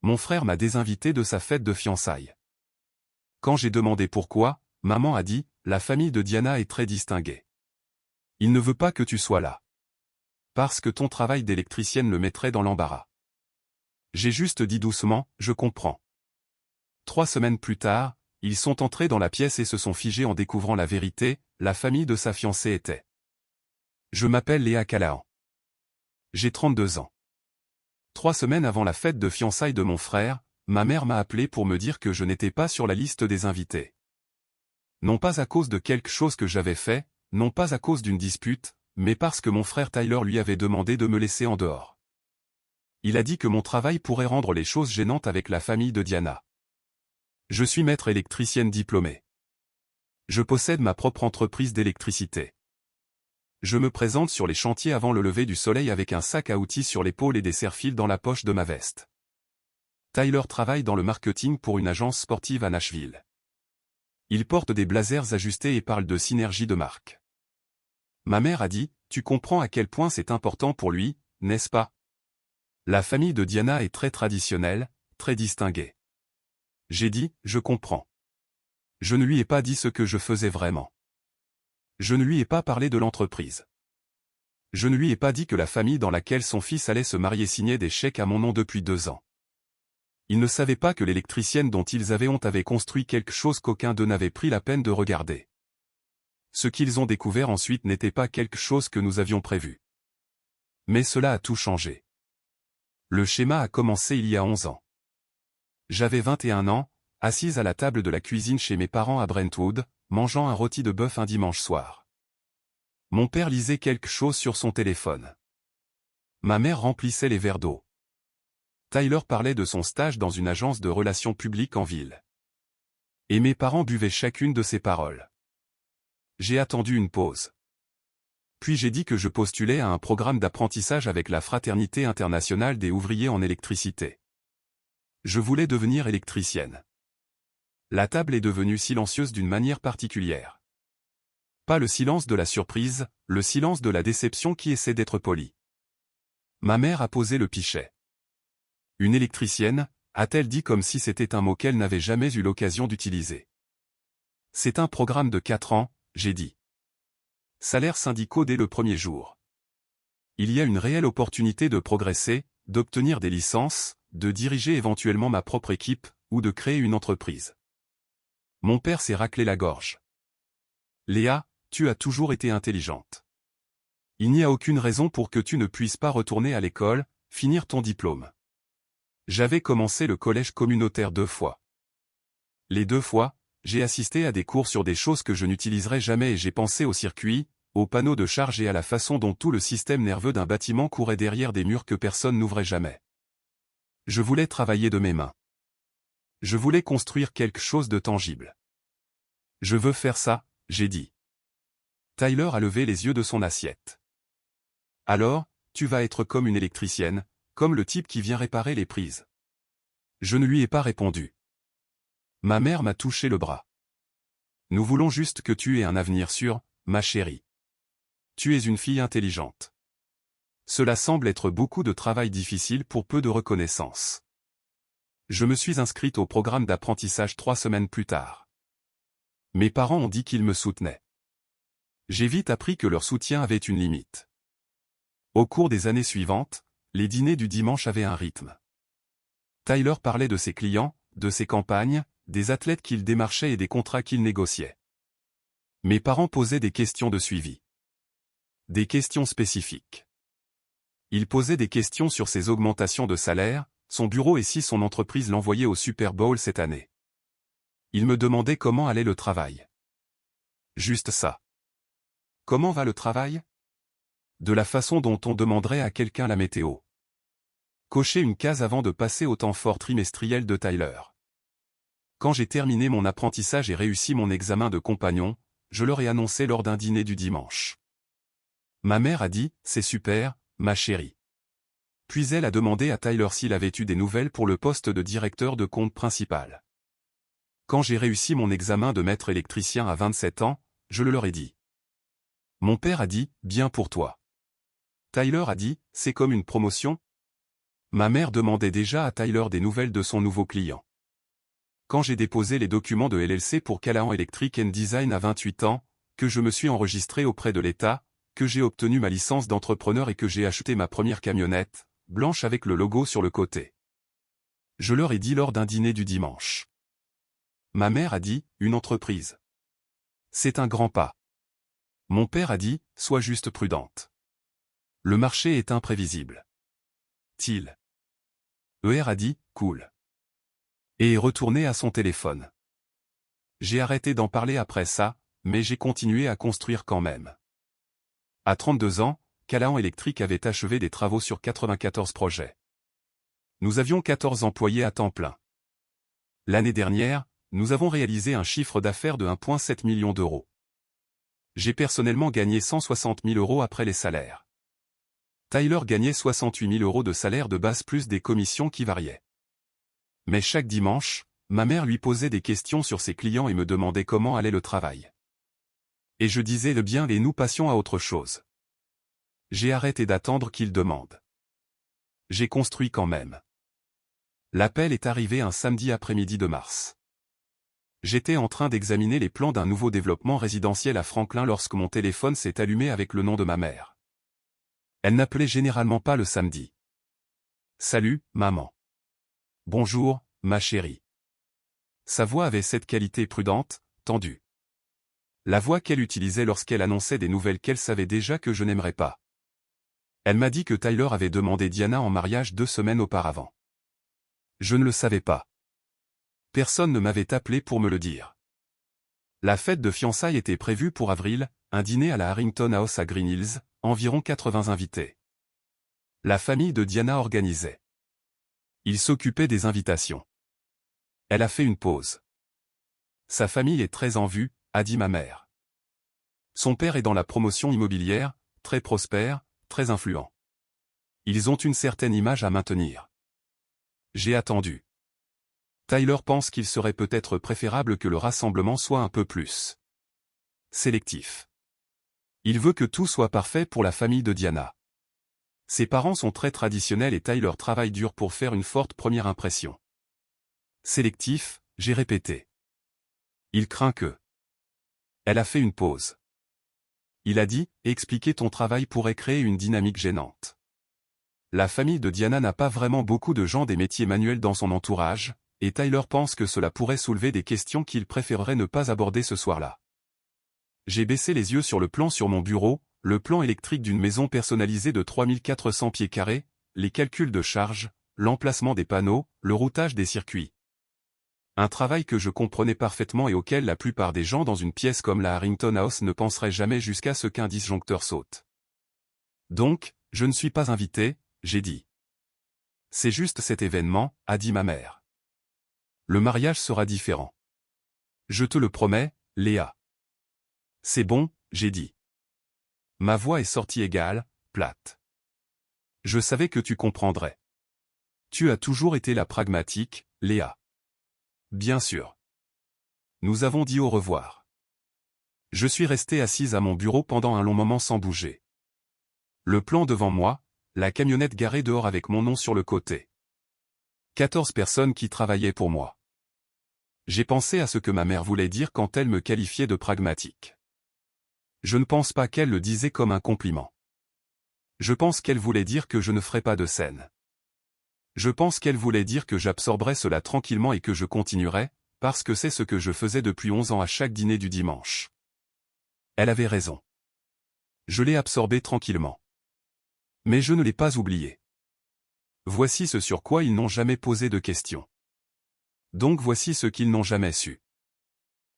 Mon frère m'a désinvité de sa fête de fiançailles. Quand j'ai demandé pourquoi, maman a dit, la famille de Diana est très distinguée. Il ne veut pas que tu sois là. Parce que ton travail d'électricienne le mettrait dans l'embarras. J'ai juste dit doucement, je comprends. 3 semaines plus tard, ils sont entrés dans la pièce et se sont figés en découvrant la vérité, la famille de sa fiancée était. Je m'appelle Léa Callahan. J'ai 32 ans. 3 semaines avant la fête de fiançailles de mon frère, ma mère m'a appelé pour me dire que je n'étais pas sur la liste des invités. Non pas à cause de quelque chose que j'avais fait, non pas à cause d'une dispute, mais parce que mon frère Tyler lui avait demandé de me laisser en dehors. Il a dit que mon travail pourrait rendre les choses gênantes avec la famille de Diana. Je suis maître électricienne diplômée. Je possède ma propre entreprise d'électricité. Je me présente sur les chantiers avant le lever du soleil avec un sac à outils sur l'épaule et des serre-fils dans la poche de ma veste. Tyler travaille dans le marketing pour une agence sportive à Nashville. Il porte des blazers ajustés et parle de synergie de marque. Ma mère a dit, tu comprends à quel point c'est important pour lui, n'est-ce pas? La famille de Diana est très traditionnelle, très distinguée. J'ai dit, je comprends. Je ne lui ai pas dit ce que je faisais vraiment. Je ne lui ai pas parlé de l'entreprise. Je ne lui ai pas dit que la famille dans laquelle son fils allait se marier signait des chèques à mon nom depuis 2 ans. Ils ne savaient pas que l'électricienne dont ils avaient honte avait construit quelque chose qu'aucun d'eux n'avait pris la peine de regarder. Ce qu'ils ont découvert ensuite n'était pas quelque chose que nous avions prévu. Mais cela a tout changé. Le schéma a commencé il y a 11 ans. J'avais 21 ans, assise à la table de la cuisine chez mes parents à Brentwood, mangeant un rôti de bœuf un dimanche soir. Mon père lisait quelque chose sur son téléphone. Ma mère remplissait les verres d'eau. Tyler parlait de son stage dans une agence de relations publiques en ville. Et mes parents buvaient chacune de ses paroles. J'ai attendu une pause. Puis j'ai dit que je postulais à un programme d'apprentissage avec la Fraternité internationale des ouvriers en électricité. Je voulais devenir électricienne. La table est devenue silencieuse d'une manière particulière. Pas le silence de la surprise, le silence de la déception qui essaie d'être poli. Ma mère a posé le pichet. Une électricienne, a-t-elle dit comme si c'était un mot qu'elle n'avait jamais eu l'occasion d'utiliser. C'est un programme de 4 ans, j'ai dit. Salaires syndicaux dès le premier jour. Il y a une réelle opportunité de progresser, d'obtenir des licences, de diriger éventuellement ma propre équipe, ou de créer une entreprise. Mon père s'est raclé la gorge. Léa, tu as toujours été intelligente. Il n'y a aucune raison pour que tu ne puisses pas retourner à l'école, finir ton diplôme. J'avais commencé le collège communautaire 2 fois. Les 2 fois, j'ai assisté à des cours sur des choses que je n'utiliserai jamais et j'ai pensé au circuit, aux panneaux de charge et à la façon dont tout le système nerveux d'un bâtiment courait derrière des murs que personne n'ouvrait jamais. Je voulais travailler de mes mains. Je voulais construire quelque chose de tangible. Je veux faire ça, j'ai dit. Tyler a levé les yeux de son assiette. Alors, tu vas être comme une électricienne, comme le type qui vient réparer les prises. Je ne lui ai pas répondu. Ma mère m'a touché le bras. Nous voulons juste que tu aies un avenir sûr, ma chérie. Tu es une fille intelligente. Cela semble être beaucoup de travail difficile pour peu de reconnaissance. Je me suis inscrite au programme d'apprentissage 3 semaines plus tard. Mes parents ont dit qu'ils me soutenaient. J'ai vite appris que leur soutien avait une limite. Au cours des années suivantes, les dîners du dimanche avaient un rythme. Tyler parlait de ses clients, de ses campagnes, des athlètes qu'il démarchait et des contrats qu'il négociait. Mes parents posaient des questions de suivi. Des questions spécifiques. Ils posaient des questions sur ses augmentations de salaire, son bureau et si son entreprise l'envoyait au Super Bowl cette année. Ils me demandaient comment allait le travail. Juste ça. Comment va le travail? De la façon dont on demanderait à quelqu'un la météo. Cocher une case avant de passer au temps fort trimestriel de Tyler. Quand j'ai terminé mon apprentissage et réussi mon examen de compagnon, je leur ai annoncé lors d'un dîner du dimanche. Ma mère a dit, c'est super, ma chérie. Puis elle a demandé à Tyler s'il avait eu des nouvelles pour le poste de directeur de compte principal. Quand j'ai réussi mon examen de maître électricien à 27 ans, je le leur ai dit. Mon père a dit, bien pour toi. Tyler a dit, c'est comme une promotion? Ma mère demandait déjà à Tyler des nouvelles de son nouveau client. Quand j'ai déposé les documents de LLC pour Callahan Electric & Design à 28 ans, que je me suis enregistré auprès de l'État, que j'ai obtenu ma licence d'entrepreneur et que j'ai acheté ma première camionnette, blanche avec le logo sur le côté. Je leur ai dit lors d'un dîner du dimanche. Ma mère a dit, une entreprise. C'est un grand pas. Mon père a dit, sois juste prudente. Le marché est imprévisible. Til. ER a dit, cool. Et est retourné à son téléphone. J'ai arrêté d'en parler après ça, mais j'ai continué à construire quand même. À 32 ans, Callahan Electric avait achevé des travaux sur 94 projets. Nous avions 14 employés à temps plein. L'année dernière, nous avons réalisé un chiffre d'affaires de 1,7 million d'euros. J'ai personnellement gagné 160 000 euros après les salaires. Tyler gagnait 68 000 euros de salaire de base plus des commissions qui variaient. Mais chaque dimanche, ma mère lui posait des questions sur ses clients et me demandait comment allait le travail. Et je disais le bien et nous passions à autre chose. J'ai arrêté d'attendre qu'il demande. J'ai construit quand même. L'appel est arrivé un samedi après-midi de mars. J'étais en train d'examiner les plans d'un nouveau développement résidentiel à Franklin lorsque mon téléphone s'est allumé avec le nom de ma mère. Elle n'appelait généralement pas le samedi. Salut, maman. Bonjour, ma chérie. Sa voix avait cette qualité prudente, tendue. La voix qu'elle utilisait lorsqu'elle annonçait des nouvelles qu'elle savait déjà que je n'aimerais pas. Elle m'a dit que Tyler avait demandé Diana en mariage 2 semaines auparavant. Je ne le savais pas. Personne ne m'avait appelé pour me le dire. La fête de fiançailles était prévue pour avril, un dîner à la Harrington House à Green Hills, environ 80 invités. La famille de Diana organisait. Il s'occupait des invitations. Elle a fait une pause. Sa famille est très en vue, a dit ma mère. Son père est dans la promotion immobilière, très prospère, très influent. Ils ont une certaine image à maintenir. J'ai attendu. Tyler pense qu'il serait peut-être préférable que le rassemblement soit un peu plus sélectif. Il veut que tout soit parfait pour la famille de Diana. Ses parents sont très traditionnels et Tyler travaille dur pour faire une forte première impression. Sélectif, j'ai répété. Il craint que... Elle a fait une pause. Il a dit, expliquer ton travail pourrait créer une dynamique gênante. La famille de Diana n'a pas vraiment beaucoup de gens des métiers manuels dans son entourage, et Tyler pense que cela pourrait soulever des questions qu'il préférerait ne pas aborder ce soir-là. J'ai baissé les yeux sur le plan sur mon bureau, le plan électrique d'une maison personnalisée de 3400 pieds carrés, les calculs de charge, l'emplacement des panneaux, le routage des circuits. Un travail que je comprenais parfaitement et auquel la plupart des gens dans une pièce comme la Harrington House ne penseraient jamais jusqu'à ce qu'un disjoncteur saute. Donc, je ne suis pas invité, j'ai dit. C'est juste cet événement, a dit ma mère. Le mariage sera différent. Je te le promets, Léa. C'est bon, j'ai dit. Ma voix est sortie égale, plate. Je savais que tu comprendrais. Tu as toujours été la pragmatique, Léa. Bien sûr. Nous avons dit au revoir. Je suis resté assise à mon bureau pendant un long moment sans bouger. Le plan devant moi, la camionnette garée dehors avec mon nom sur le côté. 14 personnes qui travaillaient pour moi. J'ai pensé à ce que ma mère voulait dire quand elle me qualifiait de pragmatique. Je ne pense pas qu'elle le disait comme un compliment. Je pense qu'elle voulait dire que je ne ferais pas de scène. Je pense qu'elle voulait dire que j'absorberais cela tranquillement et que je continuerais, parce que c'est ce que je faisais depuis 11 ans à chaque dîner du dimanche. Elle avait raison. Je l'ai absorbé tranquillement. Mais je ne l'ai pas oublié. Voici ce sur quoi ils n'ont jamais posé de questions. Donc voici ce qu'ils n'ont jamais su.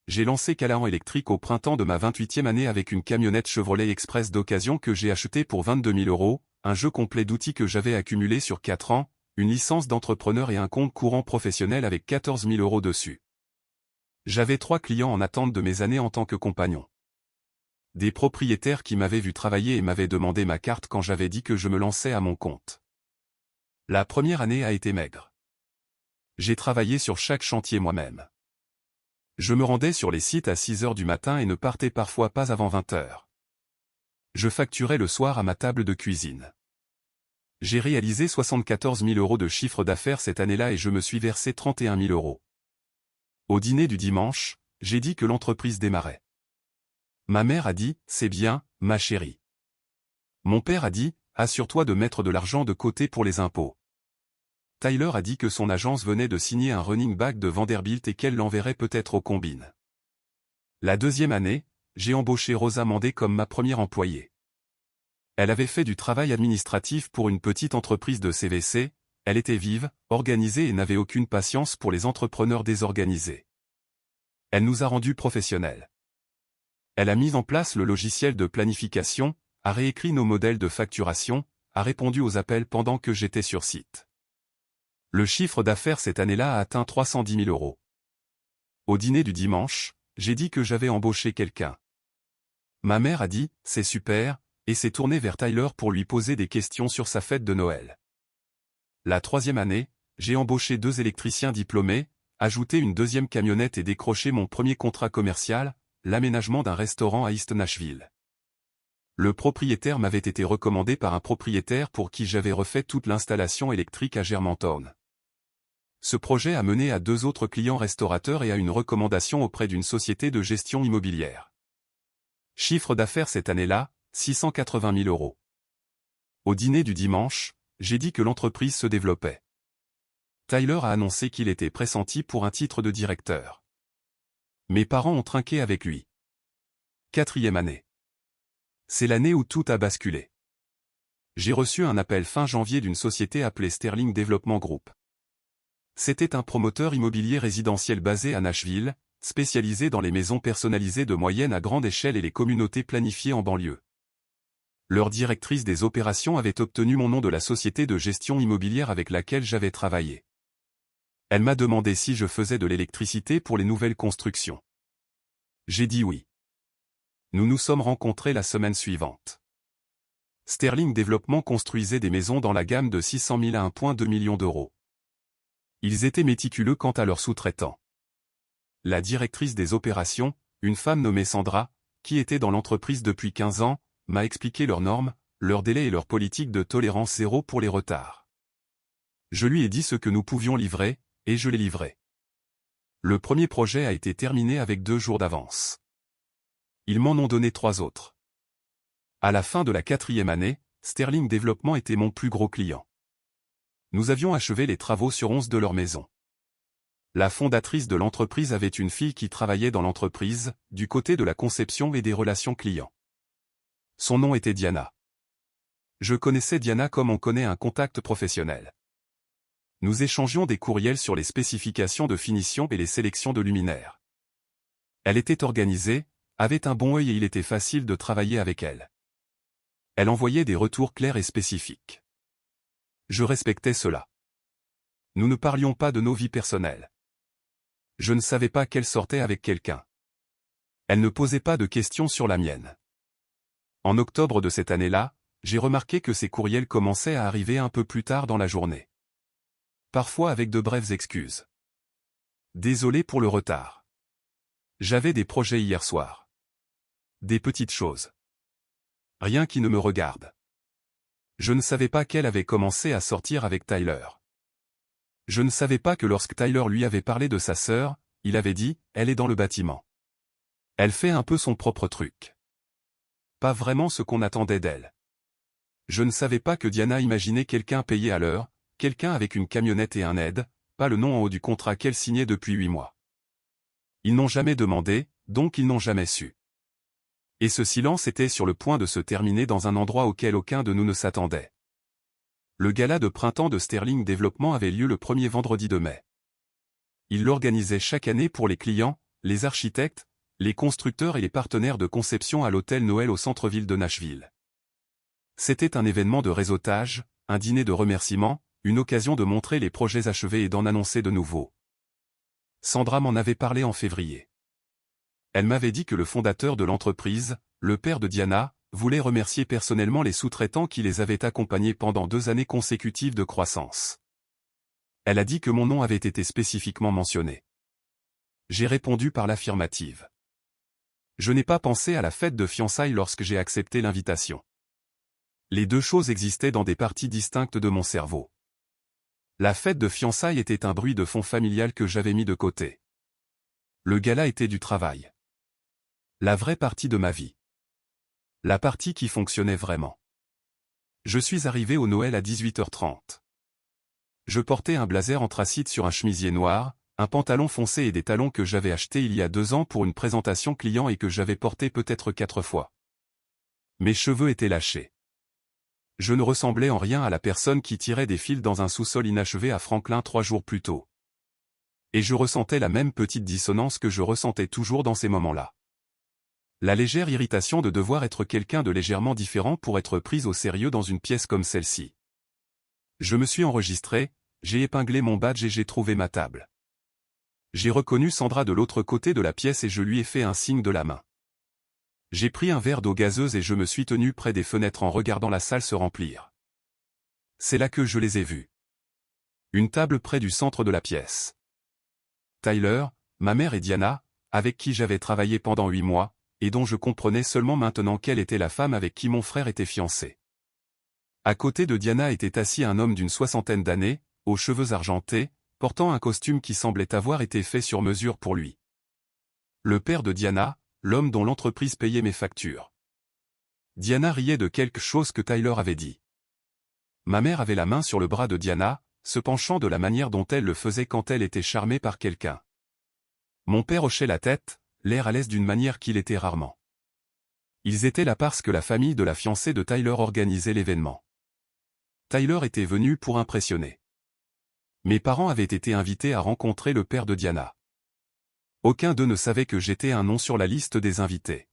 J'ai lancé Callahan Electric au printemps de ma 28e année avec une camionnette Chevrolet Express d'occasion que j'ai achetée pour 22 000 euros, un jeu complet d'outils que j'avais accumulé sur 4 ans, une licence d'entrepreneur et un compte courant professionnel avec 14 000 euros dessus. J'avais 3 clients en attente de mes années en tant que compagnon. Des propriétaires qui m'avaient vu travailler et m'avaient demandé ma carte quand j'avais dit que je me lançais à mon compte. La première année a été maigre. J'ai travaillé sur chaque chantier moi-même. Je me rendais sur les sites à 6 heures du matin et ne partais parfois pas avant 20 heures. Je facturais le soir à ma table de cuisine. J'ai réalisé 74 000 € de chiffre d'affaires cette année-là et je me suis versé 31 000 €. Au dîner du dimanche, j'ai dit que l'entreprise démarrait. Ma mère a dit, c'est bien, ma chérie. Mon père a dit, assure-toi de mettre de l'argent de côté pour les impôts. Tyler a dit que son agence venait de signer un running back de Vanderbilt et qu'elle l'enverrait peut-être aux combines. La deuxième année, j'ai embauché Rosa Mandé comme ma première employée. Elle avait fait du travail administratif pour une petite entreprise de CVC, elle était vive, organisée et n'avait aucune patience pour les entrepreneurs désorganisés. Elle nous a rendus professionnels. Elle a mis en place le logiciel de planification, a réécrit nos modèles de facturation, a répondu aux appels pendant que j'étais sur site. Le chiffre d'affaires cette année-là a atteint 310 000 €. Au dîner du dimanche, j'ai dit que j'avais embauché quelqu'un. Ma mère a dit, c'est super, et s'est tournée vers Tyler pour lui poser des questions sur sa fête de Noël. La troisième année, j'ai embauché 2 électriciens diplômés, ajouté une deuxième camionnette et décroché mon premier contrat commercial, l'aménagement d'un restaurant à East Nashville. Le propriétaire m'avait été recommandé par un propriétaire pour qui j'avais refait toute l'installation électrique à Germantown. Ce projet a mené à 2 autres clients restaurateurs et à une recommandation auprès d'une société de gestion immobilière. Chiffre d'affaires cette année-là, 680 000 €. Au dîner du dimanche, j'ai dit que l'entreprise se développait. Tyler a annoncé qu'il était pressenti pour un titre de directeur. Mes parents ont trinqué avec lui. 4e année. C'est l'année où tout a basculé. J'ai reçu un appel fin janvier d'une société appelée Sterling Development Group. C'était un promoteur immobilier résidentiel basé à Nashville, spécialisé dans les maisons personnalisées de moyenne à grande échelle et les communautés planifiées en banlieue. Leur directrice des opérations avait obtenu mon nom de la société de gestion immobilière avec laquelle j'avais travaillé. Elle m'a demandé si je faisais de l'électricité pour les nouvelles constructions. J'ai dit oui. Nous nous sommes rencontrés la semaine suivante. Sterling Development construisait des maisons dans la gamme de 600 000 à 1,2 million €. Ils étaient méticuleux quant à leurs sous-traitants. La directrice des opérations, une femme nommée Sandra, qui était dans l'entreprise depuis 15 ans, m'a expliqué leurs normes, leurs délais et leur politique de tolérance zéro pour les retards. Je lui ai dit ce que nous pouvions livrer, et je l'ai livré. Le premier projet a été terminé avec 2 jours d'avance. Ils m'en ont donné 3 autres. À la fin de la 4e année, Sterling Development était mon plus gros client. Nous avions achevé les travaux sur 11 de leurs maisons. La fondatrice de l'entreprise avait une fille qui travaillait dans l'entreprise, du côté de la conception et des relations clients. Son nom était Diana. Je connaissais Diana comme on connaît un contact professionnel. Nous échangions des courriels sur les spécifications de finition et les sélections de luminaires. Elle était organisée, avait un bon œil et il était facile de travailler avec elle. Elle envoyait des retours clairs et spécifiques. Je respectais cela. Nous ne parlions pas de nos vies personnelles. Je ne savais pas qu'elle sortait avec quelqu'un. Elle ne posait pas de questions sur la mienne. En octobre de cette année-là, j'ai remarqué que ses courriels commençaient à arriver un peu plus tard dans la journée. Parfois avec de brèves excuses. Désolé pour le retard. J'avais des projets hier soir. Des petites choses. Rien qui ne me regarde. Je ne savais pas qu'elle avait commencé à sortir avec Tyler. Je ne savais pas que lorsque Tyler lui avait parlé de sa sœur, il avait dit, elle est dans le bâtiment. Elle fait un peu son propre truc. Pas vraiment ce qu'on attendait d'elle. Je ne savais pas que Diana imaginait quelqu'un payé à l'heure, quelqu'un avec une camionnette et un aide, pas le nom en haut du contrat qu'elle signait depuis 8 mois. Ils n'ont jamais demandé, donc ils n'ont jamais su. Et ce silence était sur le point de se terminer dans un endroit auquel aucun de nous ne s'attendait. Le gala de printemps de Sterling Development avait lieu le premier vendredi de mai. Il l'organisait chaque année pour les clients, les architectes, les constructeurs et les partenaires de conception à l'hôtel Noël au centre-ville de Nashville. C'était un événement de réseautage, un dîner de remerciements, une occasion de montrer les projets achevés et d'en annoncer de nouveaux. Sandra m'en avait parlé en février. Elle m'avait dit que le fondateur de l'entreprise, le père de Diana, voulait remercier personnellement les sous-traitants qui les avaient accompagnés pendant 2 années consécutives de croissance. Elle a dit que mon nom avait été spécifiquement mentionné. J'ai répondu par l'affirmative. Je n'ai pas pensé à la fête de fiançailles lorsque j'ai accepté l'invitation. Les deux choses existaient dans des parties distinctes de mon cerveau. La fête de fiançailles était un bruit de fond familial que j'avais mis de côté. Le gala était du travail. La vraie partie de ma vie. La partie qui fonctionnait vraiment. Je suis arrivé au Noël à 18h30. Je portais un blazer anthracite sur un chemisier noir, un pantalon foncé et des talons que j'avais achetés il y a 2 ans pour une présentation client et que j'avais porté peut-être 4 fois. Mes cheveux étaient lâchés. Je ne ressemblais en rien à la personne qui tirait des fils dans un sous-sol inachevé à Franklin 3 jours plus tôt. Et je ressentais la même petite dissonance que je ressentais toujours dans ces moments-là. La légère irritation de devoir être quelqu'un de légèrement différent pour être prise au sérieux dans une pièce comme celle-ci. Je me suis enregistré, j'ai épinglé mon badge et j'ai trouvé ma table. J'ai reconnu Sandra de l'autre côté de la pièce et je lui ai fait un signe de la main. J'ai pris un verre d'eau gazeuse et je me suis tenu près des fenêtres en regardant la salle se remplir. C'est là que je les ai vus. Une table près du centre de la pièce. Tyler, ma mère et Diana, avec qui j'avais travaillé pendant 8 mois, et dont je comprenais seulement maintenant qu'elle était la femme avec qui mon frère était fiancé. À côté de Diana était assis un homme d'une 60aine d'années, aux cheveux argentés, portant un costume qui semblait avoir été fait sur mesure pour lui. Le père de Diana, l'homme dont l'entreprise payait mes factures. Diana riait de quelque chose que Tyler avait dit. Ma mère avait la main sur le bras de Diana, se penchant de la manière dont elle le faisait quand elle était charmée par quelqu'un. Mon père hochait la tête, l'air à l'aise d'une manière qu'il était rarement. Ils étaient là parce que la famille de la fiancée de Tyler organisait l'événement. Tyler était venu pour impressionner. Mes parents avaient été invités à rencontrer le père de Diana. Aucun d'eux ne savait que j'étais un nom sur la liste des invités.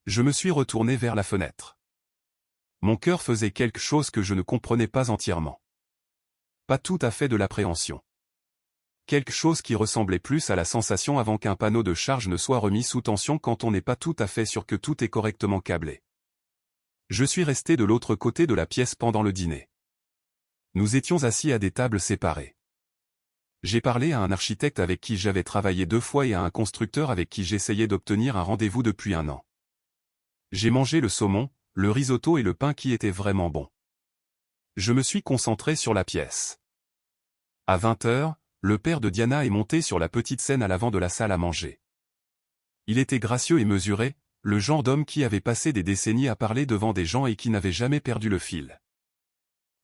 Je me suis retourné vers la fenêtre. Mon cœur faisait quelque chose que je ne comprenais pas entièrement. Pas tout à fait de l'appréhension. Quelque chose qui ressemblait plus à la sensation avant qu'un panneau de charge ne soit remis sous tension quand on n'est pas tout à fait sûr que tout est correctement câblé. Je suis resté de l'autre côté de la pièce pendant le dîner. Nous étions assis à des tables séparées. J'ai parlé à un architecte avec qui j'avais travaillé 2 fois et à un constructeur avec qui j'essayais d'obtenir un rendez-vous depuis 1 an. J'ai mangé le saumon, le risotto et le pain qui étaient vraiment bons. Je me suis concentré sur la pièce. À 20h, le père de Diana est monté sur la petite scène à l'avant de la salle à manger. Il était gracieux et mesuré, le genre d'homme qui avait passé des décennies à parler devant des gens et qui n'avait jamais perdu le fil.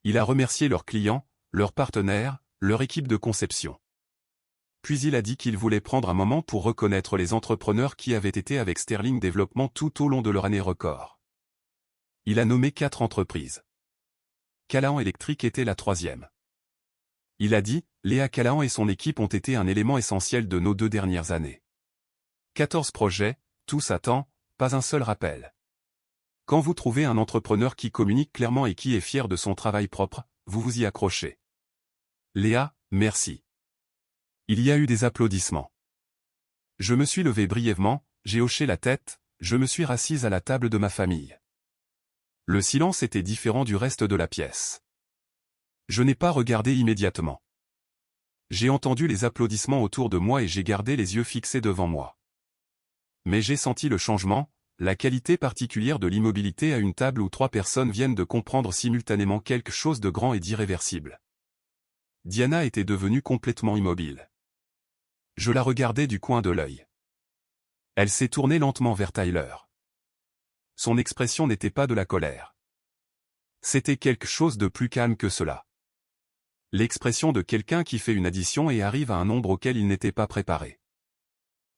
Il a remercié leurs clients, leurs partenaires, leur équipe de conception. Puis il a dit qu'il voulait prendre un moment pour reconnaître les entrepreneurs qui avaient été avec Sterling Développement tout au long de leur année record. Il a nommé 4 entreprises. Callahan Electric était la 3e. Il a dit, Léa Callahan et son équipe ont été un élément essentiel de nos 2 dernières années. 14 projets, tous à temps, pas un seul rappel. Quand vous trouvez un entrepreneur qui communique clairement et qui est fier de son travail propre, vous vous y accrochez. Léa, merci. Il y a eu des applaudissements. Je me suis levé brièvement, j'ai hoché la tête, je me suis rassise à la table de ma famille. Le silence était différent du reste de la pièce. Je n'ai pas regardé immédiatement. J'ai entendu les applaudissements autour de moi et j'ai gardé les yeux fixés devant moi. Mais j'ai senti le changement, la qualité particulière de l'immobilité à une table où 3 personnes viennent de comprendre simultanément quelque chose de grand et d'irréversible. Diana était devenue complètement immobile. Je la regardais du coin de l'œil. Elle s'est tournée lentement vers Tyler. Son expression n'était pas de la colère. C'était quelque chose de plus calme que cela. L'expression de quelqu'un qui fait une addition et arrive à un nombre auquel il n'était pas préparé.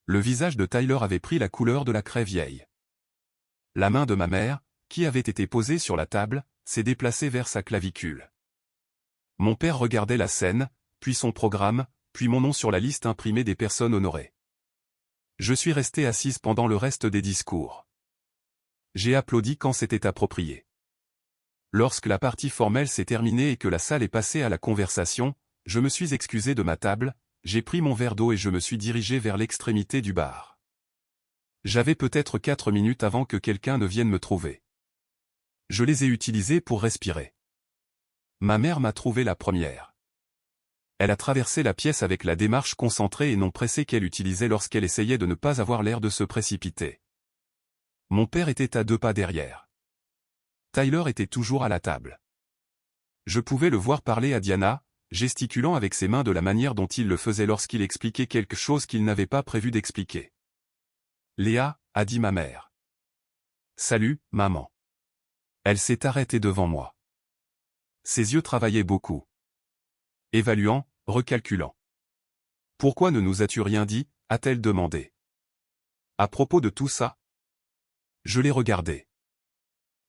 Le visage de Tyler avait pris la couleur de la craie vieille. La main de ma mère, qui avait été posée sur la table, s'est déplacée vers sa clavicule. Mon père regardait la scène, puis son programme, puis mon nom sur la liste imprimée des personnes honorées. Je suis resté assise pendant le reste des discours. J'ai applaudi quand c'était approprié. Lorsque la partie formelle s'est terminée et que la salle est passée à la conversation, je me suis excusé de ma table, j'ai pris mon verre d'eau et je me suis dirigé vers l'extrémité du bar. J'avais peut-être 4 minutes avant que quelqu'un ne vienne me trouver. Je les ai utilisées pour respirer. Ma mère m'a trouvé la première. Elle a traversé la pièce avec la démarche concentrée et non pressée qu'elle utilisait lorsqu'elle essayait de ne pas avoir l'air de se précipiter. Mon père était à 2 pas derrière. Tyler était toujours à la table. Je pouvais le voir parler à Diana, gesticulant avec ses mains de la manière dont il le faisait lorsqu'il expliquait quelque chose qu'il n'avait pas prévu d'expliquer. « Léa » a dit ma mère. « Salut, maman. » Elle s'est arrêtée devant moi. Ses yeux travaillaient beaucoup. Évaluant, recalculant. « Pourquoi ne nous as-tu rien dit ?» a-t-elle demandé. À propos de tout ça? Je l'ai regardé.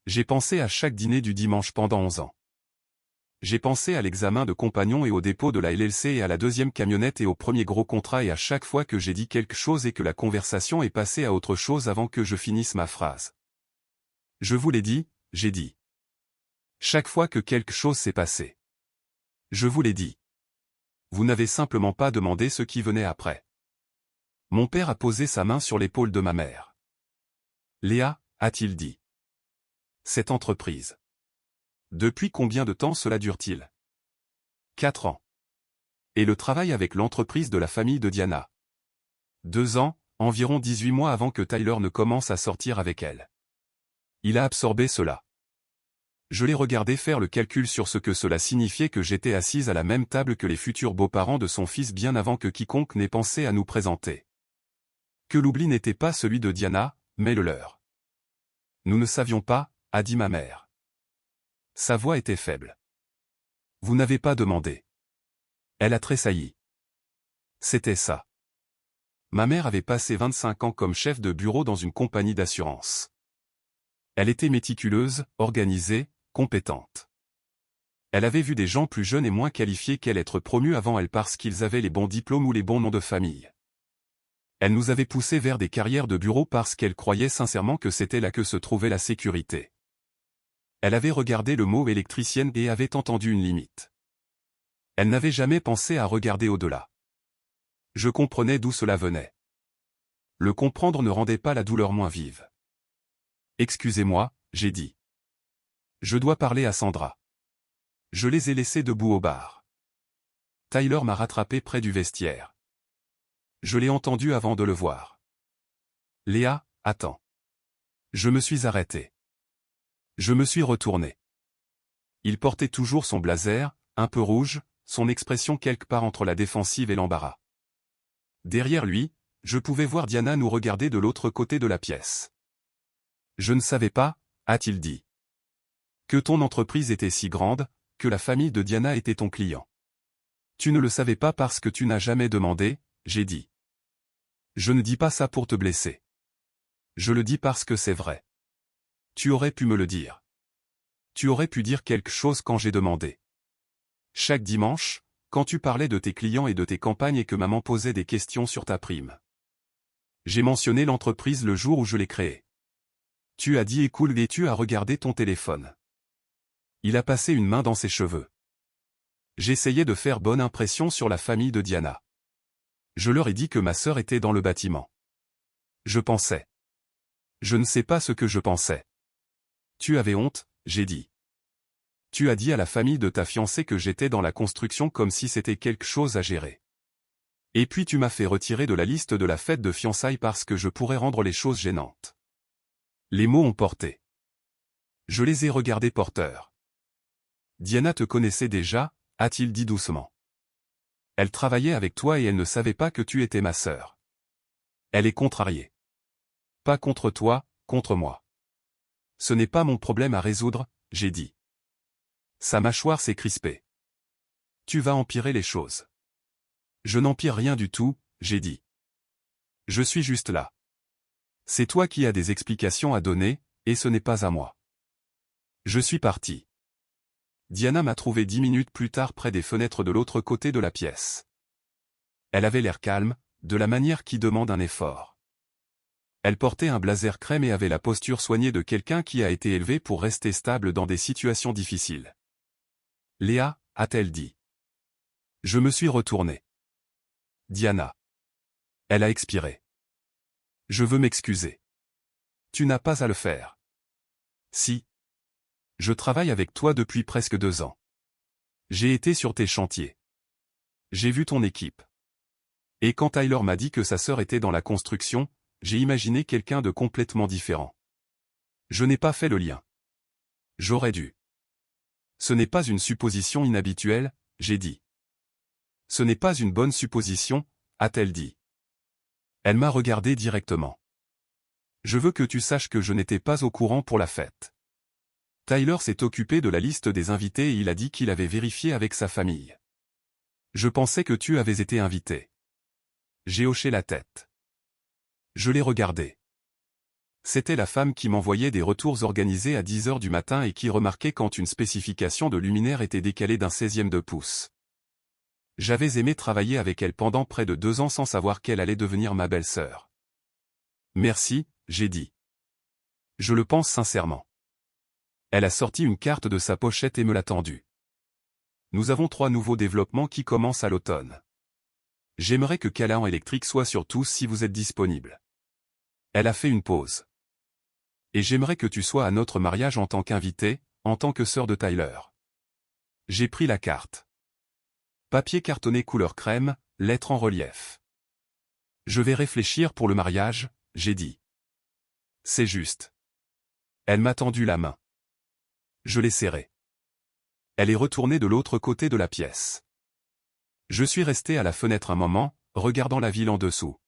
J'ai pensé à chaque dîner du dimanche pendant 11 ans. J'ai pensé à l'examen de compagnon et au dépôt de la LLC et à la deuxième camionnette et au premier gros contrat et à chaque fois que j'ai dit quelque chose et que la conversation est passée à autre chose avant que je finisse ma phrase. Je vous l'ai dit, j'ai dit. Chaque fois que quelque chose s'est passé. Je vous l'ai dit. Vous n'avez simplement pas demandé ce qui venait après. Mon père a posé sa main sur l'épaule de ma mère. Léa, a-t-il dit. Cette entreprise. Depuis combien de temps cela dure-t-il? 4 ans. Et le travail avec l'entreprise de la famille de Diana? 2 ans, environ 18 mois avant que Tyler ne commence à sortir avec elle. Il a absorbé cela. Je l'ai regardé faire le calcul sur ce que cela signifiait que j'étais assise à la même table que les futurs beaux-parents de son fils bien avant que quiconque n'ait pensé à nous présenter. Que l'oubli n'était pas celui de Diana, mais le leur. Nous ne savions pas, a dit ma mère. Sa voix était faible. Vous n'avez pas demandé. Elle a tressailli. C'était ça. Ma mère avait passé 25 ans comme chef de bureau dans une compagnie d'assurance. Elle était méticuleuse, organisée, compétente. Elle avait vu des gens plus jeunes et moins qualifiés qu'elle être promus avant elle parce qu'ils avaient les bons diplômes ou les bons noms de famille. Elle nous avait poussés vers des carrières de bureau parce qu'elle croyait sincèrement que c'était là que se trouvait la sécurité. Elle avait regardé le mot électricienne et avait entendu une limite. Elle n'avait jamais pensé à regarder au-delà. Je comprenais d'où cela venait. Le comprendre ne rendait pas la douleur moins vive. Excusez-moi, j'ai dit. Je dois parler à Sandra. Je les ai laissés debout au bar. Tyler m'a rattrapé près du vestiaire. Je l'ai entendu avant de le voir. Léa, attends. Je me suis arrêté. Je me suis retourné. Il portait toujours son blazer, un peu rouge, son expression quelque part entre la défensive et l'embarras. Derrière lui, je pouvais voir Diana nous regarder de l'autre côté de la pièce. Je ne savais pas, a-t-il dit, que ton entreprise était si grande, que la famille de Diana était ton client. Tu ne le savais pas parce que tu n'as jamais demandé, j'ai dit. Je ne dis pas ça pour te blesser. Je le dis parce que c'est vrai. Tu aurais pu me le dire. Tu aurais pu dire quelque chose quand j'ai demandé. Chaque dimanche, quand tu parlais de tes clients et de tes campagnes et que maman posait des questions sur ta prime. J'ai mentionné l'entreprise le jour où je l'ai créée. Tu as dit écoute et tu as regardé ton téléphone. Il a passé une main dans ses cheveux. J'essayais de faire bonne impression sur la famille de Diana. Je leur ai dit que ma sœur était dans le bâtiment. Je pensais. Je ne sais pas ce que je pensais. Tu avais honte, j'ai dit. Tu as dit à la famille de ta fiancée que j'étais dans la construction comme si c'était quelque chose à gérer. Et puis tu m'as fait retirer de la liste de la fête de fiançailles parce que je pourrais rendre les choses gênantes. Les mots ont porté. Je les ai regardés porteurs. Diana te connaissait déjà, a-t-il dit doucement. Elle travaillait avec toi et elle ne savait pas que tu étais ma sœur. Elle est contrariée. Pas contre toi, contre moi. Ce n'est pas mon problème à résoudre, j'ai dit. Sa mâchoire s'est crispée. Tu vas empirer les choses. Je n'empire rien du tout, j'ai dit. Je suis juste là. C'est toi qui as des explications à donner, et ce n'est pas à moi. Je suis parti. Diana m'a trouvé 10 minutes plus tard près des fenêtres de l'autre côté de la pièce. Elle avait l'air calme, de la manière qui demande un effort. Elle portait un blazer crème et avait la posture soignée de quelqu'un qui a été élevé pour rester stable dans des situations difficiles. Léa, a-t-elle dit. Je me suis retourné. Diana. Elle a expiré. Je veux m'excuser. Tu n'as pas à le faire. Si. Je travaille avec toi depuis presque 2 ans. J'ai été sur tes chantiers. J'ai vu ton équipe. Et quand Tyler m'a dit que sa sœur était dans la construction, j'ai imaginé quelqu'un de complètement différent. Je n'ai pas fait le lien. J'aurais dû. Ce n'est pas une supposition inhabituelle, j'ai dit. Ce n'est pas une bonne supposition, a-t-elle dit. Elle m'a regardé directement. Je veux que tu saches que je n'étais pas au courant pour la fête. Tyler s'est occupé de la liste des invités et il a dit qu'il avait vérifié avec sa famille. Je pensais que tu avais été invité. J'ai hoché la tête. Je l'ai regardé. C'était la femme qui m'envoyait des retours organisés à 10 heures du matin et qui remarquait quand une spécification de luminaire était décalée d'un 16e de pouce. J'avais aimé travailler avec elle pendant près de 2 ans sans savoir qu'elle allait devenir ma belle-sœur. Merci, j'ai dit. Je le pense sincèrement. Elle a sorti une carte de sa pochette et me l'a tendue. Nous avons 3 nouveaux développements qui commencent à l'automne. J'aimerais que Callahan Electric soit sur tous si vous êtes disponible. Elle a fait une pause. Et j'aimerais que tu sois à notre mariage en tant qu'invité, en tant que sœur de Tyler. J'ai pris la carte. Papier cartonné couleur crème, lettres en relief. Je vais réfléchir pour le mariage, j'ai dit. C'est juste. Elle m'a tendu la main. Je l'ai serrée. Elle est retournée de l'autre côté de la pièce. Je suis resté à la fenêtre un moment, regardant la ville en dessous.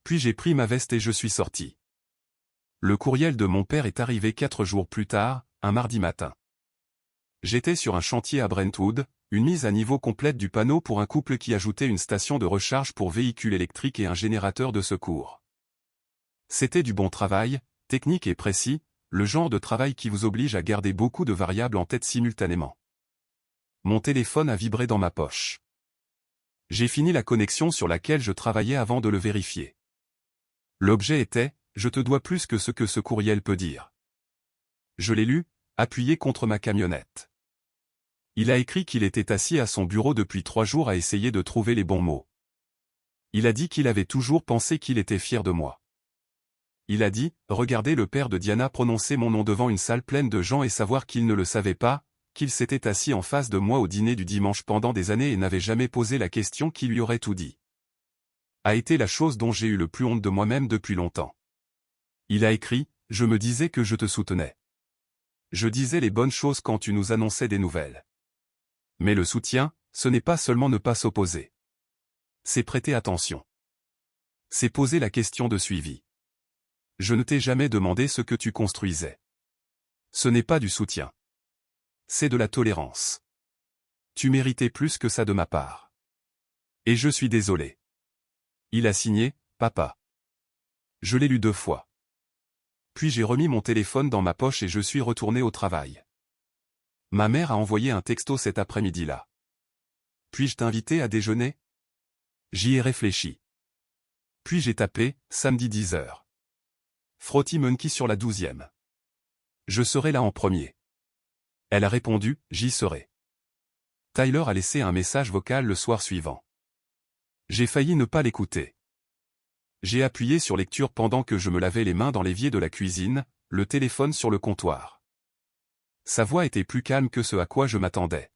Puis j'ai pris ma veste et je suis sorti. Le courriel de mon père est arrivé 4 jours plus tard, un mardi matin. J'étais sur un chantier à Brentwood, une mise à niveau complète du panneau pour un couple qui ajoutait une station de recharge pour véhicules électriques et un générateur de secours. C'était du bon travail, technique et précis, le genre de travail qui vous oblige à garder beaucoup de variables en tête simultanément. Mon téléphone a vibré dans ma poche. J'ai fini la connexion sur laquelle je travaillais avant de le vérifier. L'objet était « Je te dois plus que ce que ce courriel peut dire ». Je l'ai lu, appuyé contre ma camionnette. Il a écrit qu'il était assis à son bureau depuis 3 jours à essayer de trouver les bons mots. Il a dit qu'il avait toujours pensé qu'il était fier de moi. Il a dit, regarder le père de Diana prononcer mon nom devant une salle pleine de gens et savoir qu'il ne le savait pas, qu'il s'était assis en face de moi au dîner du dimanche pendant des années et n'avait jamais posé la question qui lui aurait tout dit. A été la chose dont j'ai eu le plus honte de moi-même depuis longtemps. Il a écrit, je me disais que je te soutenais. Je disais les bonnes choses quand tu nous annonçais des nouvelles. Mais le soutien, ce n'est pas seulement ne pas s'opposer. C'est prêter attention. C'est poser la question de suivi. Je ne t'ai jamais demandé ce que tu construisais. Ce n'est pas du soutien. C'est de la tolérance. Tu méritais plus que ça de ma part. Et je suis désolé. Il a signé, papa. Je l'ai lu 2 fois. Puis j'ai remis mon téléphone dans ma poche et je suis retourné au travail. Ma mère a envoyé un texto cet après-midi-là. Puis-je t'inviter à déjeuner? J'y ai réfléchi. Puis j'ai tapé, samedi 10h. Frotty Monkey sur la 12e. Je serai là en premier. Elle a répondu, j'y serai. Tyler a laissé un message vocal le soir suivant. J'ai failli ne pas l'écouter. J'ai appuyé sur lecture pendant que je me lavais les mains dans l'évier de la cuisine, le téléphone sur le comptoir. Sa voix était plus calme que ce à quoi je m'attendais.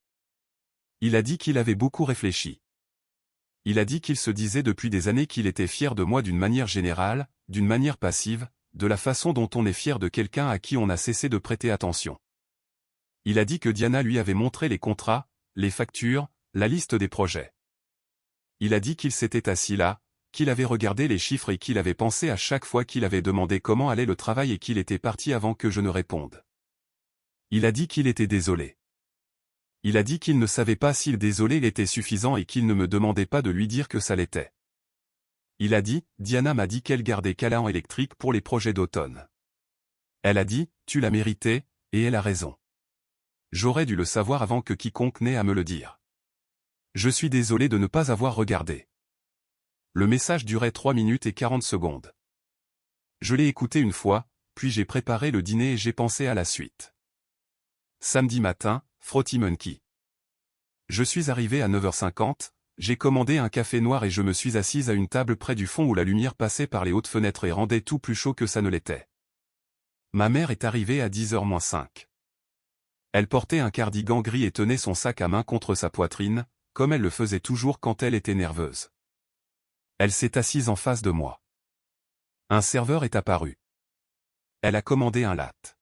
Il a dit qu'il avait beaucoup réfléchi. Il a dit qu'il se disait depuis des années qu'il était fier de moi d'une manière générale, d'une manière passive, de la façon dont on est fier de quelqu'un à qui on a cessé de prêter attention. Il a dit que Diana lui avait montré les contrats, les factures, la liste des projets. Il a dit qu'il s'était assis là, qu'il avait regardé les chiffres et qu'il avait pensé à chaque fois qu'il avait demandé comment allait le travail et qu'il était parti avant que je ne réponde. Il a dit qu'il était désolé. Il a dit qu'il ne savait pas si le désolé était suffisant et qu'il ne me demandait pas de lui dire que ça l'était. Il a dit, Diana m'a dit qu'elle gardait Callahan Electric pour les projets d'automne. Elle a dit, tu l'as mérité, et elle a raison. J'aurais dû le savoir avant que quiconque n'ait à me le dire. Je suis désolé de ne pas avoir regardé. Le message durait 3 minutes et 40 secondes. Je l'ai écouté une fois, puis j'ai préparé le dîner et j'ai pensé à la suite. Samedi matin, Frotty Monkey. Je suis arrivé à 9h50, j'ai commandé un café noir et je me suis assise à une table près du fond où la lumière passait par les hautes fenêtres et rendait tout plus chaud que ça ne l'était. Ma mère est arrivée à 10h-5. Elle portait un cardigan gris et tenait son sac à main contre sa poitrine, comme elle le faisait toujours quand elle était nerveuse. Elle s'est assise en face de moi. Un serveur est apparu. Elle a commandé un latte.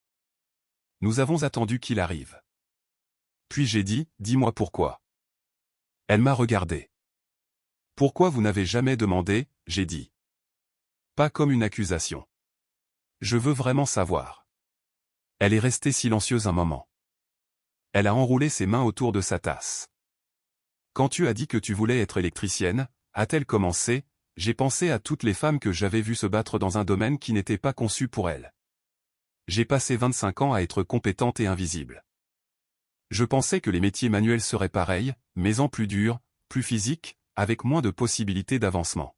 Nous avons attendu qu'il arrive. Puis j'ai dit, dis-moi pourquoi. Elle m'a regardé. Pourquoi vous n'avez jamais demandé, j'ai dit. Pas comme une accusation. Je veux vraiment savoir. Elle est restée silencieuse un moment. Elle a enroulé ses mains autour de sa tasse. Quand tu as dit que tu voulais être électricienne, a-t-elle commencé, j'ai pensé à toutes les femmes que j'avais vues se battre dans un domaine qui n'était pas conçu pour elles. J'ai passé 25 ans à être compétente et invisible. Je pensais que les métiers manuels seraient pareils, mais en plus durs, plus physiques, avec moins de possibilités d'avancement.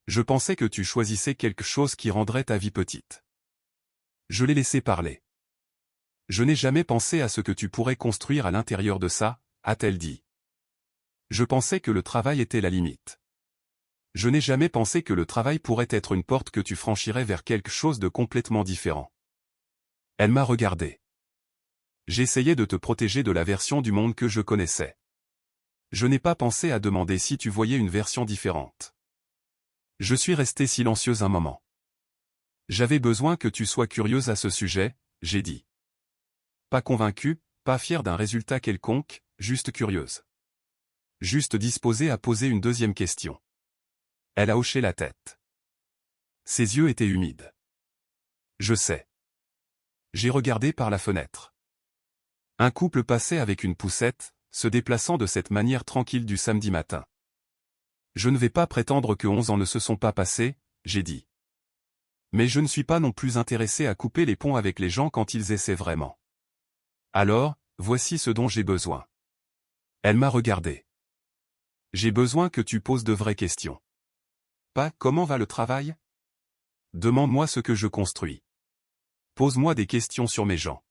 Je pensais que tu choisissais quelque chose qui rendrait ta vie petite. Je l'ai laissé parler. Je n'ai jamais pensé à ce que tu pourrais construire à l'intérieur de ça, a-t-elle dit. Je pensais que le travail était la limite. Je n'ai jamais pensé que le travail pourrait être une porte que tu franchirais vers quelque chose de complètement différent. Elle m'a regardé. J'essayais de te protéger de la version du monde que je connaissais. Je n'ai pas pensé à demander si tu voyais une version différente. Je suis restée silencieuse un moment. J'avais besoin que tu sois curieuse à ce sujet, j'ai dit. Pas convaincue, pas fière d'un résultat quelconque, juste curieuse. Juste disposée à poser une deuxième question. Elle a hoché la tête. Ses yeux étaient humides. Je sais. J'ai regardé par la fenêtre. Un couple passait avec une poussette, se déplaçant de cette manière tranquille du samedi matin. Je ne vais pas prétendre que 11 ans ne se sont pas passés, j'ai dit. Mais je ne suis pas non plus intéressé à couper les ponts avec les gens quand ils essaient vraiment. Alors, voici ce dont j'ai besoin. Elle m'a regardé. J'ai besoin que tu poses de vraies questions. Pas « comment va le travail ?» Demande-moi ce que je construis. Pose-moi des questions sur mes gens.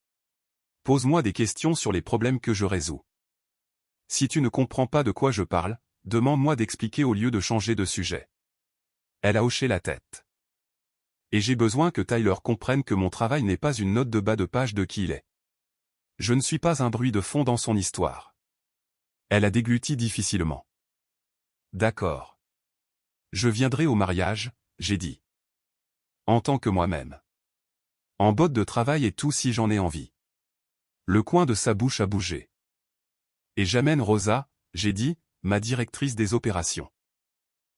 Pose-moi des questions sur les problèmes que je résous. Si tu ne comprends pas de quoi je parle, demande-moi d'expliquer au lieu de changer de sujet. Elle a hoché la tête. Et j'ai besoin que Tyler comprenne que mon travail n'est pas une note de bas de page de qui il est. Je ne suis pas un bruit de fond dans son histoire. Elle a dégluti difficilement. D'accord. Je viendrai au mariage, j'ai dit. En tant que moi-même. En botte de travail et tout si j'en ai envie. Le coin de sa bouche a bougé. Et j'amène Rosa, j'ai dit, ma directrice des opérations.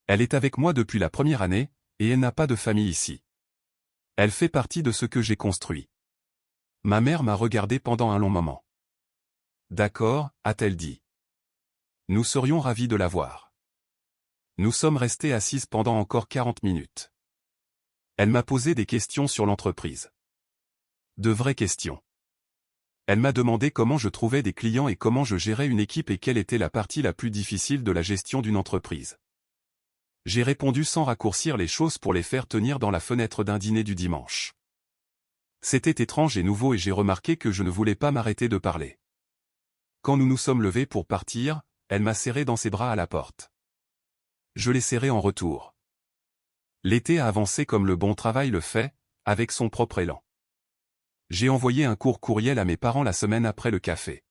Elle est avec moi depuis la première année, et elle n'a pas de famille ici. Elle fait partie de ce que j'ai construit. Ma mère m'a regardé pendant un long moment. D'accord, a-t-elle dit. Nous serions ravis de la voir. Nous sommes restés assises pendant encore 40 minutes. Elle m'a posé des questions sur l'entreprise. De vraies questions. Elle m'a demandé comment je trouvais des clients et comment je gérais une équipe et quelle était la partie la plus difficile de la gestion d'une entreprise. J'ai répondu sans raccourcir les choses pour les faire tenir dans la fenêtre d'un dîner du dimanche. C'était étrange et nouveau et j'ai remarqué que je ne voulais pas m'arrêter de parler. Quand nous nous sommes levés pour partir, elle m'a serré dans ses bras à la porte. Je l'ai serré en retour. L'été a avancé comme le bon travail le fait, avec son propre élan. J'ai envoyé un court courriel à mes parents la semaine après le café.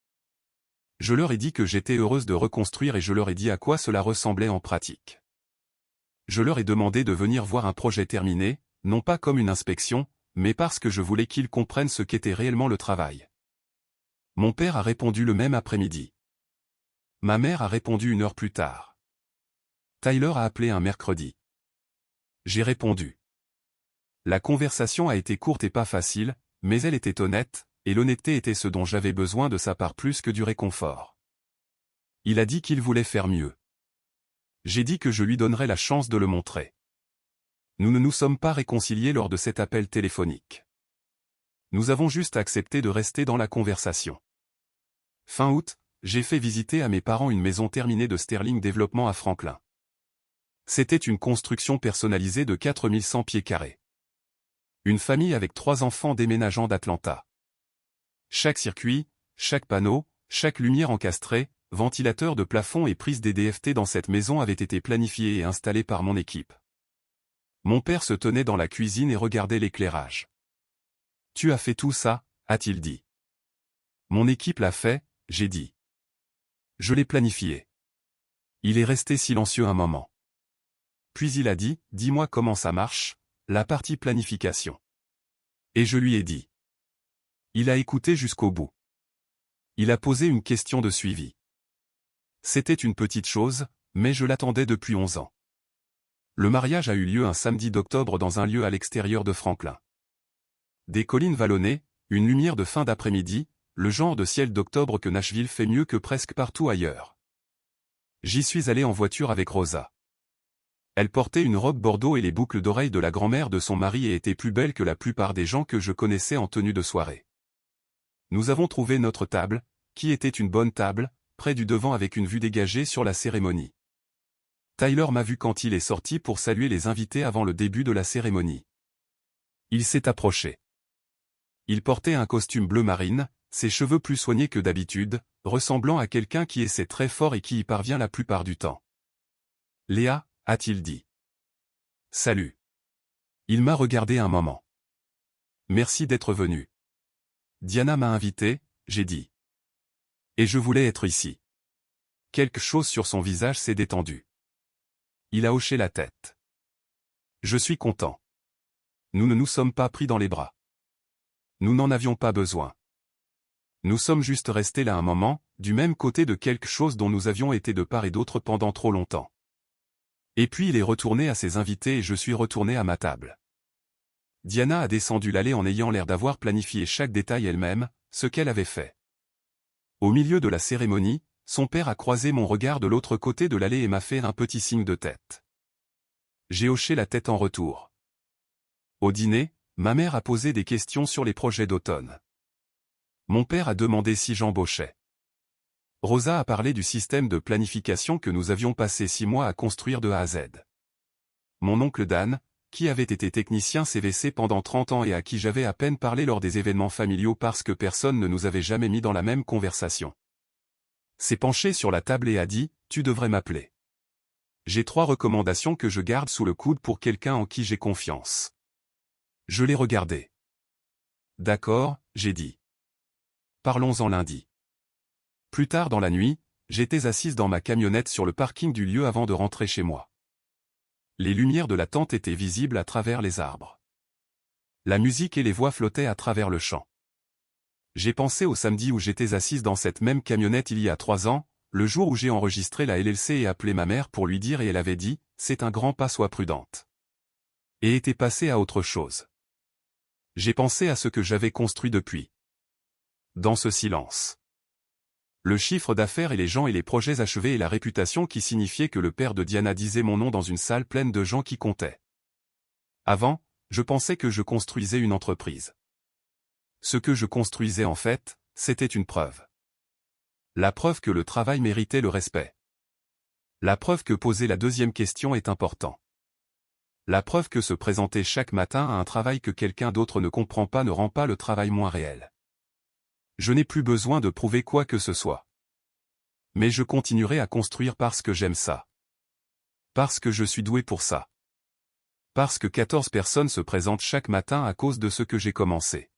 Je leur ai dit que j'étais heureuse de reconstruire et je leur ai dit à quoi cela ressemblait en pratique. Je leur ai demandé de venir voir un projet terminé, non pas comme une inspection, mais parce que je voulais qu'ils comprennent ce qu'était réellement le travail. Mon père a répondu le même après-midi. Ma mère a répondu une heure plus tard. Tyler a appelé un mercredi. J'ai répondu. La conversation a été courte et pas facile, mais elle était honnête, et l'honnêteté était ce dont j'avais besoin de sa part plus que du réconfort. Il a dit qu'il voulait faire mieux. J'ai dit que je lui donnerais la chance de le montrer. Nous ne nous sommes pas réconciliés lors de cet appel téléphonique. Nous avons juste accepté de rester dans la conversation. Fin août, j'ai fait visiter à mes parents une maison terminée de Sterling Développement à Franklin. C'était une construction personnalisée de 4100 pieds carrés. Une famille avec 3 enfants déménageant d'Atlanta. Chaque circuit, chaque panneau, chaque lumière encastrée, ventilateur de plafond et prise des DFT dans cette maison avait été planifié et installé par mon équipe. Mon père se tenait dans la cuisine et regardait l'éclairage. « Tu as fait tout ça ?» a-t-il dit. « Mon équipe l'a fait », j'ai dit. « Je l'ai planifié. » Il est resté silencieux un moment. Puis il a dit « Dis-moi comment ça marche, la partie planification. » Et je lui ai dit. Il a écouté jusqu'au bout. Il a posé une question de suivi. C'était une petite chose, mais je l'attendais depuis 11 ans. Le mariage a eu lieu un samedi d'octobre dans un lieu à l'extérieur de Franklin. Des collines vallonnées, une lumière de fin d'après-midi, le genre de ciel d'octobre que Nashville fait mieux que presque partout ailleurs. J'y suis allé en voiture avec Rosa. Elle portait une robe bordeaux et les boucles d'oreilles de la grand-mère de son mari et était plus belle que la plupart des gens que je connaissais en tenue de soirée. Nous avons trouvé notre table, qui était une bonne table, près du devant avec une vue dégagée sur la cérémonie. Tyler m'a vu quand il est sorti pour saluer les invités avant le début de la cérémonie. Il s'est approché. Il portait un costume bleu marine, ses cheveux plus soignés que d'habitude, ressemblant à quelqu'un qui essaie très fort et qui y parvient la plupart du temps. « Léa » a-t-il dit. « Salut. » Il m'a regardé un moment. « Merci d'être venu. »« Diana m'a invité », j'ai dit. « Et je voulais être ici. » Quelque chose sur son visage s'est détendu. Il a hoché la tête. « Je suis content. Nous ne nous sommes pas pris dans les bras. Nous n'en avions pas besoin. Nous sommes juste restés là un moment, du même côté de quelque chose dont nous avions été de part et d'autre pendant trop longtemps. Et puis il est retourné à ses invités et je suis retourné à ma table. » Diana a descendu l'allée en ayant l'air d'avoir planifié chaque détail elle-même, ce qu'elle avait fait. Au milieu de la cérémonie, son père a croisé mon regard de l'autre côté de l'allée et m'a fait un petit signe de tête. J'ai hoché la tête en retour. Au dîner, ma mère a posé des questions sur les projets d'automne. Mon père a demandé si j'embauchais. Rosa a parlé du système de planification que nous avions passé 6 mois à construire de A à Z. Mon oncle Dan, qui avait été technicien CVC pendant 30 ans et à qui j'avais à peine parlé lors des événements familiaux parce que personne ne nous avait jamais mis dans la même conversation, s'est penché sur la table et a dit « Tu devrais m'appeler. J'ai 3 recommandations que je garde sous le coude pour quelqu'un en qui j'ai confiance. » Je l'ai regardé. « D'accord, » j'ai dit. « Parlons-en lundi. » Plus tard dans la nuit, j'étais assise dans ma camionnette sur le parking du lieu avant de rentrer chez moi. Les lumières de la tente étaient visibles à travers les arbres. La musique et les voix flottaient à travers le champ. J'ai pensé au samedi où j'étais assise dans cette même camionnette il y a 3 ans, le jour où j'ai enregistré la LLC et appelé ma mère pour lui dire et elle avait dit « C'est un grand pas, sois prudente ». Et était passée à autre chose. J'ai pensé à ce que j'avais construit depuis. Dans ce silence. Le chiffre d'affaires et les gens et les projets achevés et la réputation qui signifiait que le père de Diana disait mon nom dans une salle pleine de gens qui comptaient. Avant, je pensais que je construisais une entreprise. Ce que je construisais en fait, c'était une preuve. La preuve que le travail méritait le respect. La preuve que poser la deuxième question est important. La preuve que se présenter chaque matin à un travail que quelqu'un d'autre ne comprend pas ne rend pas le travail moins réel. Je n'ai plus besoin de prouver quoi que ce soit. Mais je continuerai à construire parce que j'aime ça. Parce que je suis doué pour ça. Parce que 14 personnes se présentent chaque matin à cause de ce que j'ai commencé.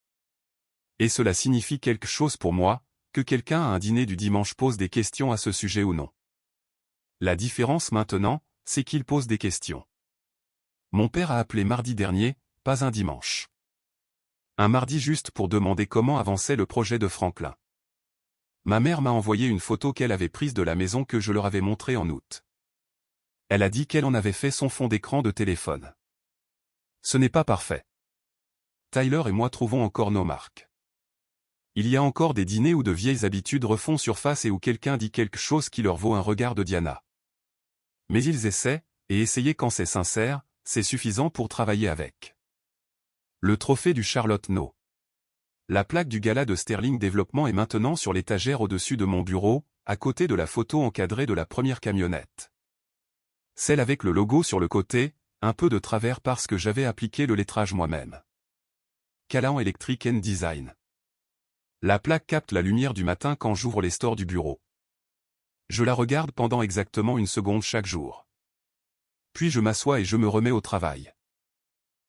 Et cela signifie quelque chose pour moi, que quelqu'un à un dîner du dimanche pose des questions à ce sujet ou non. La différence maintenant, c'est qu'il pose des questions. Mon père a appelé mardi dernier, pas un dimanche. Un mardi juste pour demander comment avançait le projet de Franklin. Ma mère m'a envoyé une photo qu'elle avait prise de la maison que je leur avais montrée en août. Elle a dit qu'elle en avait fait son fond d'écran de téléphone. Ce n'est pas parfait. Tyler et moi trouvons encore nos marques. Il y a encore des dîners où de vieilles habitudes refont surface et où quelqu'un dit quelque chose qui leur vaut un regard de Diana. Mais ils essaient, et essayer quand c'est sincère, c'est suffisant pour travailler avec. Le trophée du Charlotte No. La plaque du gala de Sterling Développement est maintenant sur l'étagère au-dessus de mon bureau, à côté de la photo encadrée de la première camionnette. Celle avec le logo sur le côté, un peu de travers parce que j'avais appliqué le lettrage moi-même. Callahan Electric & Design. La plaque capte la lumière du matin quand j'ouvre les stores du bureau. Je la regarde pendant exactement 1 seconde chaque jour. Puis je m'assois et je me remets au travail.